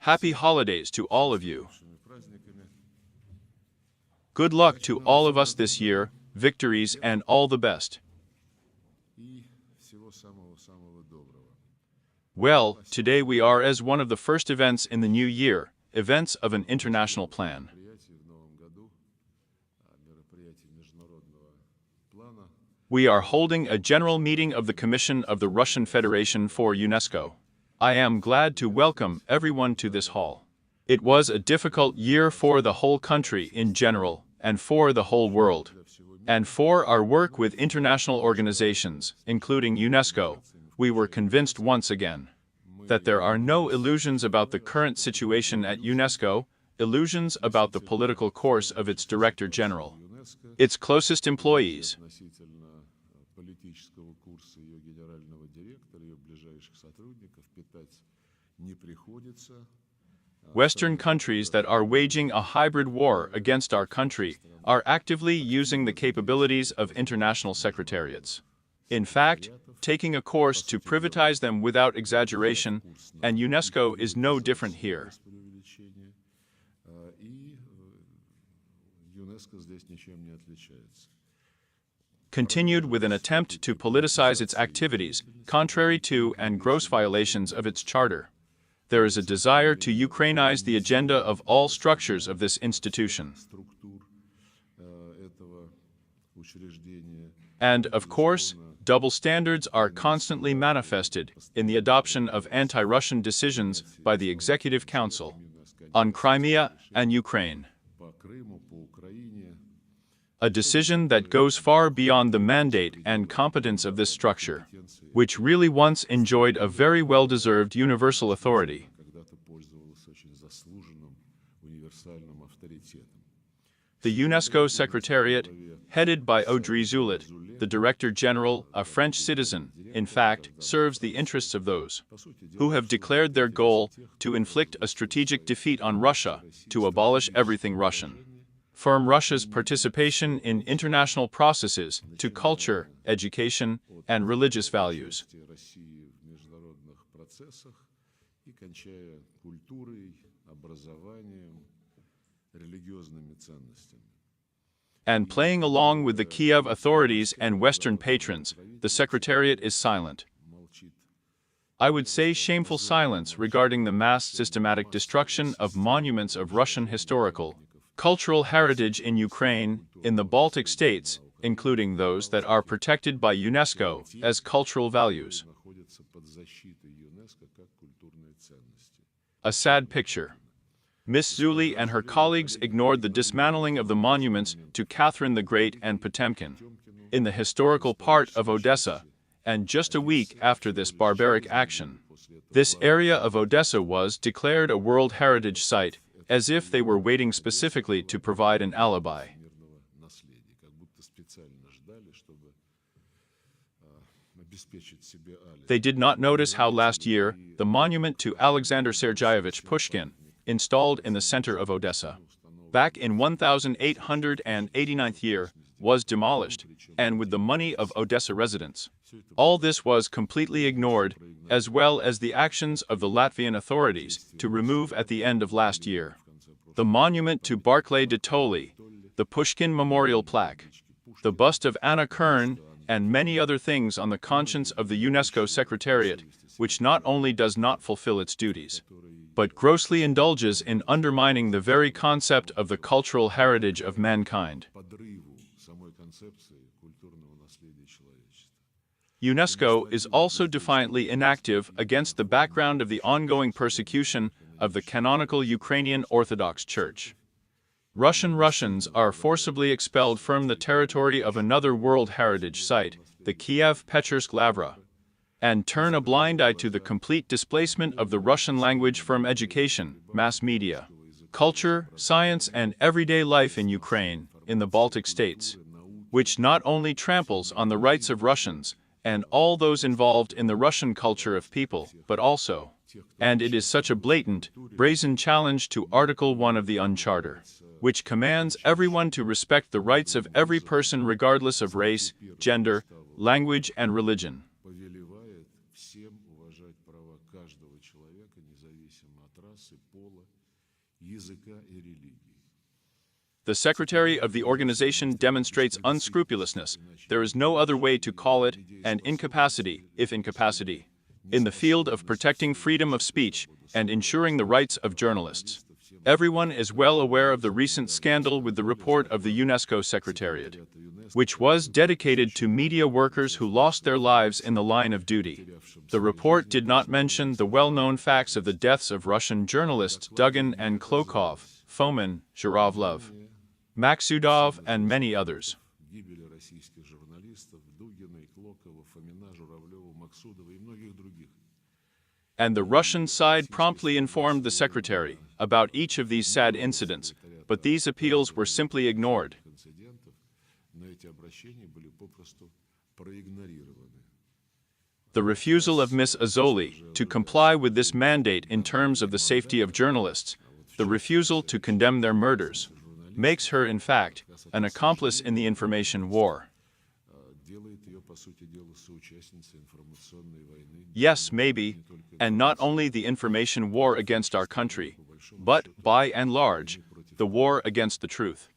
Happy holidays to all of you. Good luck to all of us this year, victories and all the best. Well, today we are as one of the first events in the new year, events of an international plan. We are holding a general meeting of the Commission of the Russian Federation for UNESCO. I am glad to welcome everyone to this hall. It was a difficult year for the whole country in general, and for the whole world. And for our work with international organizations, including UNESCO, we were convinced once again that there are no illusions about the current situation at UNESCO, illusions about the political course of its Director General, its closest employees, Western countries that are waging a hybrid war against our country are actively using the capabilities of international secretariats. In fact, taking a course to privatize them without exaggeration, and UNESCO is no different here. Continued with an attempt to politicize its activities, contrary to and gross violations of its charter. There is a desire to Ukrainize the agenda of all structures of this institution. And, of course, double standards are constantly manifested in the adoption of anti-Russian decisions by the Executive Council on Crimea and Ukraine. A decision that goes far beyond the mandate and competence of this structure, which really once enjoyed a very well-deserved universal authority. The UNESCO Secretariat, headed by Audrey Zoulet, the Director General, a French citizen, in fact, serves the interests of those who have declared their goal to inflict a strategic defeat on Russia, to abolish everything Russian. From Russia's participation in international processes to culture, education, and religious values. And playing along with the Kiev authorities and Western patrons, the Secretariat is silent. I would say shameful silence regarding the mass systematic destruction of monuments of Russian historical, cultural heritage in Ukraine, in the Baltic states, including those that are protected by UNESCO as cultural values. A sad picture. Miss Zuli and her colleagues ignored the dismantling of the monuments to Catherine the Great and Potemkin in the historical part of Odessa, and just a week after this barbaric action, this area of Odessa was declared a World Heritage Site, as if they were waiting specifically to provide an alibi. They did not notice how last year, the monument to Alexander Sergeyevich Pushkin, installed in the center of Odessa, back in 1889th year, was demolished, and with the money of Odessa residents. All this was completely ignored, as well as the actions of the Latvian authorities to remove at the end of last year the monument to Barclay de Tolly, the Pushkin Memorial Plaque, the bust of Anna Kern, and many other things on the conscience of the UNESCO Secretariat, which not only does not fulfill its duties, but grossly indulges in undermining the very concept of the cultural heritage of mankind. UNESCO is also defiantly inactive against the background of the ongoing persecution of the canonical Ukrainian Orthodox Church. Russians are forcibly expelled from the territory of another World Heritage Site, the Kiev-Pechersk Lavra, and turn a blind eye to the complete displacement of the Russian language from education, mass media, culture, science, and everyday life in Ukraine, in the Baltic states, which not only tramples on the rights of Russians and all those involved in the Russian culture of people, but also, and it is such a blatant, brazen challenge to Article 1 of the UN Charter, which commands everyone to respect the rights of every person regardless of race, gender, language, and religion. The secretary of the organization demonstrates unscrupulousness, there is no other way to call it, and incapacity, if incapacity, in the field of protecting freedom of speech and ensuring the rights of journalists. Everyone is well aware of the recent scandal with the report of the UNESCO Secretariat, which was dedicated to media workers who lost their lives in the line of duty. The report did not mention the well-known facts of the deaths of Russian journalists Dugin and Klokov, Fomin, Zhirovlov, Maksudov, and many others. And the Russian side promptly informed the secretary about each of these sad incidents, but these appeals were simply ignored. The refusal of Ms. Azoli to comply with this mandate in terms of the safety of journalists, the refusal to condemn their murders, makes her, in fact, an accomplice in the information war. Yes, maybe, and not only the information war against our country, but, by and large, the war against the truth.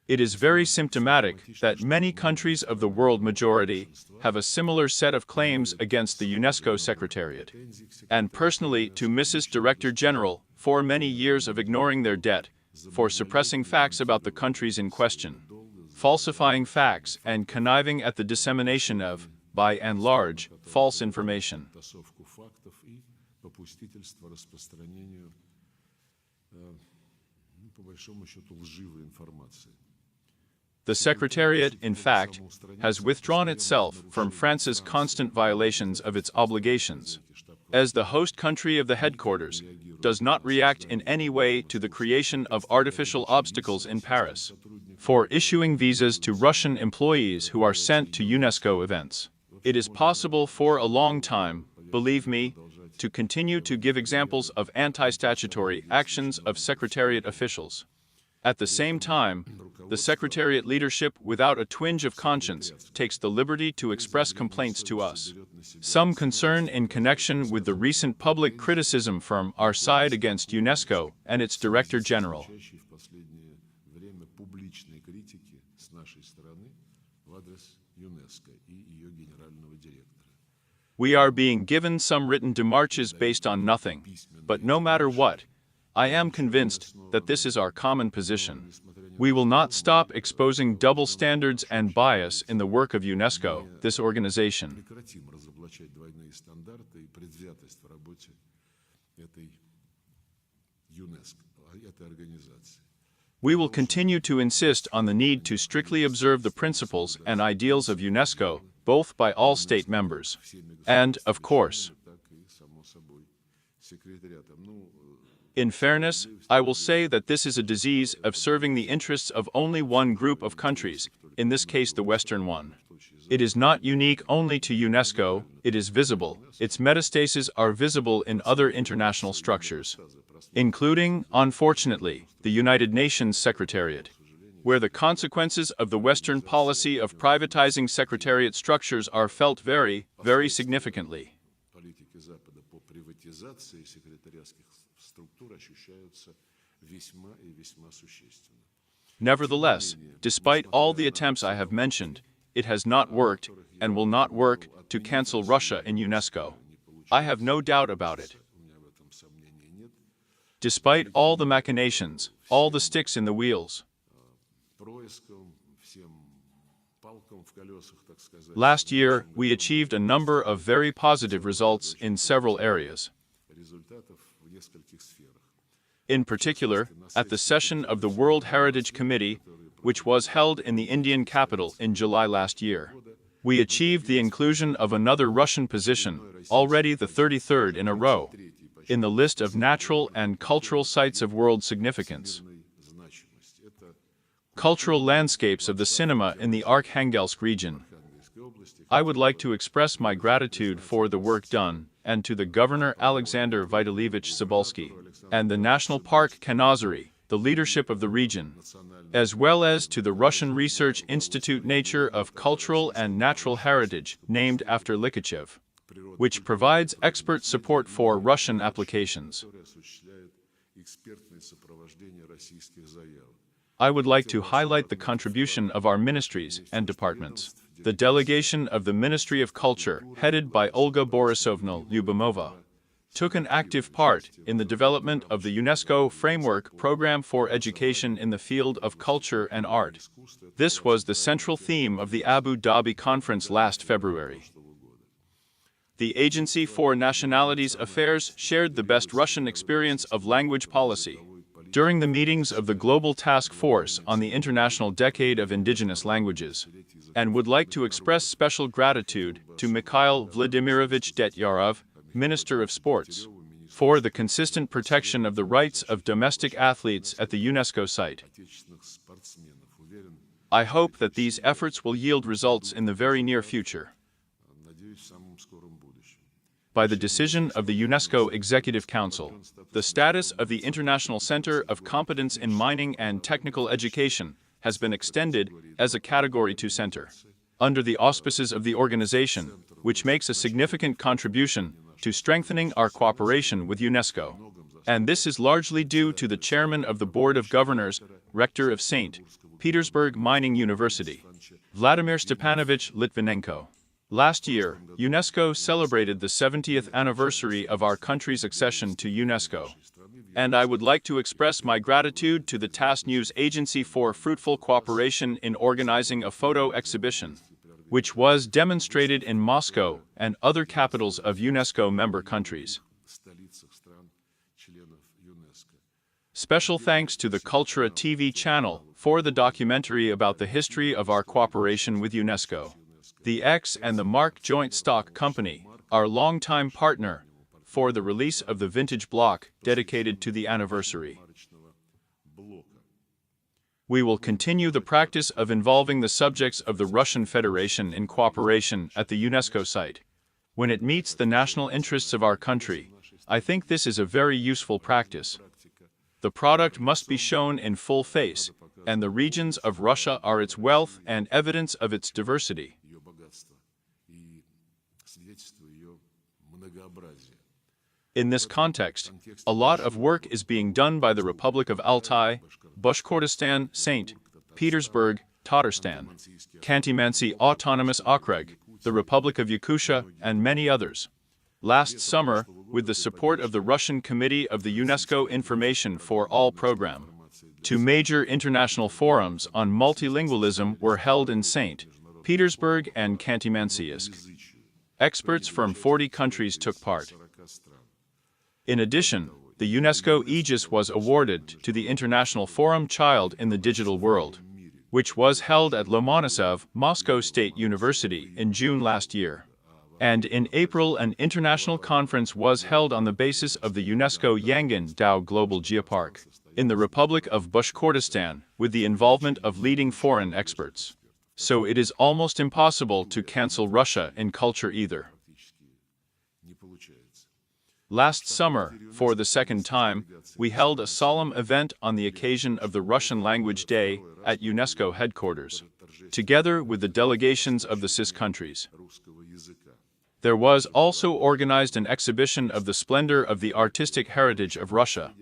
It is very symptomatic that many countries of the world majority have a similar set of claims against the UNESCO Secretariat, and personally to Mrs. Director General for many years of ignoring their debt, for suppressing facts about the countries in question, falsifying facts and conniving at the dissemination of, by and large, false information. The Secretariat, in fact, has withdrawn itself from France's constant violations of its obligations, as the host country of the headquarters does not react in any way to the creation of artificial obstacles in Paris, for issuing visas to Russian employees who are sent to UNESCO events. It is possible for a long time, believe me, to continue to give examples of anti-statutory actions of Secretariat officials. At the same time, the Secretariat leadership, without a twinge of conscience, takes the liberty to express complaints to us. Some concern in connection with the recent public criticism from our side against UNESCO and its Director General. We are being given some written demarches based on nothing, but no matter what, I am convinced that this is our common position. We will not stop exposing double standards and bias in the work of UNESCO, this organization. We will continue to insist on the need to strictly observe the principles and ideals of UNESCO, both by all state members, and, of course, in fairness, I will say that this is a disease of serving the interests of only one group of countries, in this case the Western one. It is not unique only to UNESCO, it is visible, its metastases are visible in other international structures, including, unfortunately, the United Nations Secretariat, where the consequences of the Western policy of privatizing Secretariat structures are felt very, very significantly. Nevertheless, despite all the attempts I have mentioned, it has not worked, and will not work, to cancel Russia in UNESCO. I have no doubt about it. Despite all the machinations, all the sticks in the wheels. Last year, we achieved a number of very positive results in several areas. In particular, at the session of the World Heritage Committee, which was held in the Indian capital in July last year, we achieved the inclusion of another Russian position, already the 33rd in a row, in the list of natural and cultural sites of world significance. Cultural landscapes of the cinema in the Arkhangelsk region. I would like to express my gratitude for the work done, and to the Governor Alexander Vitalievich Cybulski, and the National Park Kanazari, the leadership of the region, as well as to the Russian Research Institute Nature of Cultural and Natural Heritage, named after Likachev, which provides expert support for Russian applications. I would like to highlight the contribution of our ministries and departments. The delegation of the Ministry of Culture, headed by Olga Borisovna Lyubimova, took an active part in the development of the UNESCO Framework Program for Education in the field of culture and art. This was the central theme of the Abu Dhabi conference last February. The Agency for Nationalities Affairs shared the best Russian experience of language policy during the meetings of the Global Task Force on the International Decade of Indigenous Languages, and would like to express special gratitude to Mikhail Vladimirovich Detyarov, Minister of Sports, for the consistent protection of the rights of domestic athletes at the UNESCO site. I hope that these efforts will yield results in the very near future. By the decision of the UNESCO Executive Council, the status of the International Center of Competence in Mining and Technical Education has been extended as a Category 2 center, under the auspices of the organization, which makes a significant contribution to strengthening our cooperation with UNESCO. And this is largely due to the chairman of the Board of Governors, rector of St. Petersburg Mining University, Vladimir Stepanovich Litvinenko. Last year, UNESCO celebrated the 70th anniversary of our country's accession to UNESCO. And I would like to express my gratitude to the TASS News Agency for fruitful cooperation in organizing a photo exhibition, which was demonstrated in Moscow and other capitals of UNESCO member countries. Special thanks to the Cultura TV channel for the documentary about the history of our cooperation with UNESCO. The X and the Mark Joint Stock Company, our longtime partner, for the release of the vintage block dedicated to the anniversary. We will continue the practice of involving the subjects of the Russian Federation in cooperation at the UNESCO site. When it meets the national interests of our country, I think this is a very useful practice. The product must be shown in full face, and the regions of Russia are its wealth and evidence of its diversity. In this context, a lot of work is being done by the Republic of Altai, Bashkortostan, St. Petersburg, Tatarstan, Khanty-Mansi Autonomous Okrug, the Republic of Yakutia, and many others. Last summer, with the support of the Russian Committee of the UNESCO Information for All program, 2 major international forums on multilingualism were held in St. Petersburg and Khanty-Mansiisk. Experts from 40 countries took part. In addition, the UNESCO Aegis was awarded to the International Forum Child in the Digital World, which was held at Lomonosov, Moscow State University in June last year. And in April, an international conference was held on the basis of the UNESCO Yangin Dao Global Geopark in the Republic of Bashkortostan with the involvement of leading foreign experts. So it is almost impossible to cancel Russia in culture either. Last summer, for the second time, we held a solemn event on the occasion of the Russian Language Day at UNESCO headquarters, together with the delegations of the CIS countries. There was also organized an exhibition of the splendor of the artistic heritage of Russia,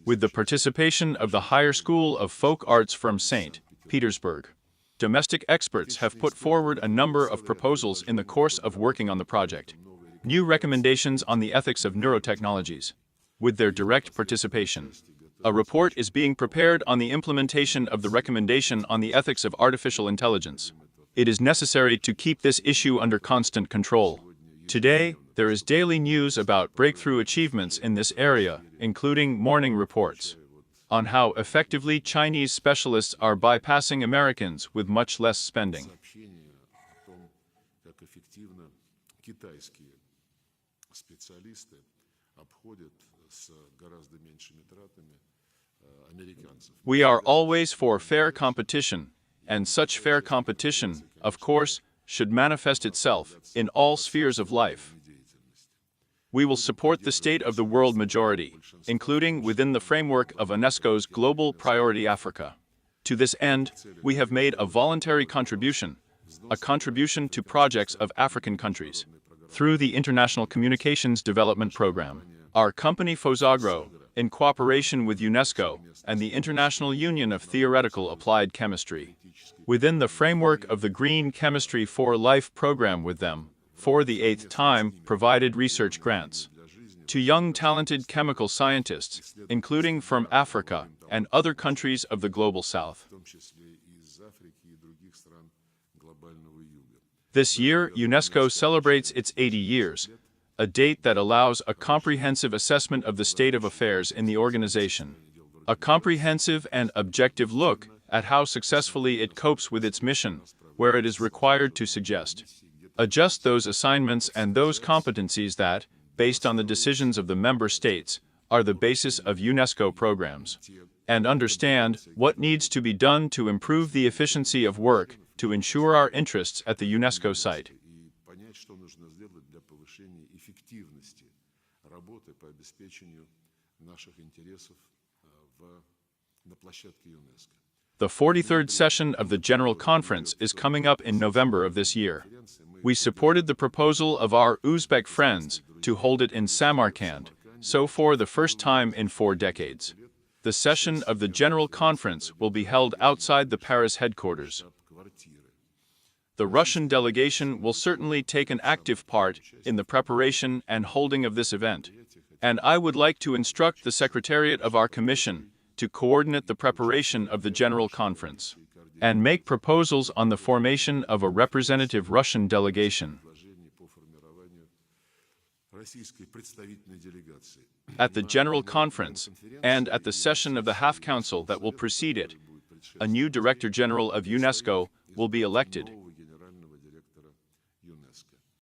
with the participation of the Higher School of Folk Arts from St. Petersburg. Domestic experts have put forward a number of proposals in the course of working on the project. New recommendations on the ethics of neurotechnologies, with their direct participation. A report is being prepared on the implementation of the recommendation on the ethics of artificial intelligence. It is necessary to keep this issue under constant control. Today, there is daily news about breakthrough achievements in this area, including morning reports on how effectively Chinese specialists are bypassing Americans with much less spending. We are always for fair competition, and such fair competition, of course, should manifest itself in all spheres of life. We will support the state of the world majority, including within the framework of UNESCO's Global Priority Africa. To this end, we have made a voluntary contribution, a contribution to projects of African countries, through the International Communications Development Program. Our company Fosagro in cooperation with UNESCO and the International Union of Theoretical Applied Chemistry. Within the framework of the Green Chemistry for Life program with them, for the 8th time, provided research grants to young talented chemical scientists, including from Africa and other countries of the Global South. This year, UNESCO celebrates its 80 years, a date that allows a comprehensive assessment of the state of affairs in the organization, a comprehensive and objective look at how successfully it copes with its mission, where it is required to suggest, adjust those assignments and those competencies that, based on the decisions of the member states, are the basis of UNESCO programs, and understand what needs to be done to improve the efficiency of work to ensure our interests at the UNESCO site. The 43rd session of the General Conference is coming up in November of this year. We supported the proposal of our Uzbek friends to hold it in Samarkand, so for the first time in 4 decades. The session of the General Conference will be held outside the Paris headquarters. The Russian delegation will certainly take an active part in the preparation and holding of this event, and I would like to instruct the Secretariat of our Commission to coordinate the preparation of the General Conference and make proposals on the formation of a representative Russian delegation. At the General Conference and at the session of the Half Council that will precede it, a new Director General of UNESCO will be elected.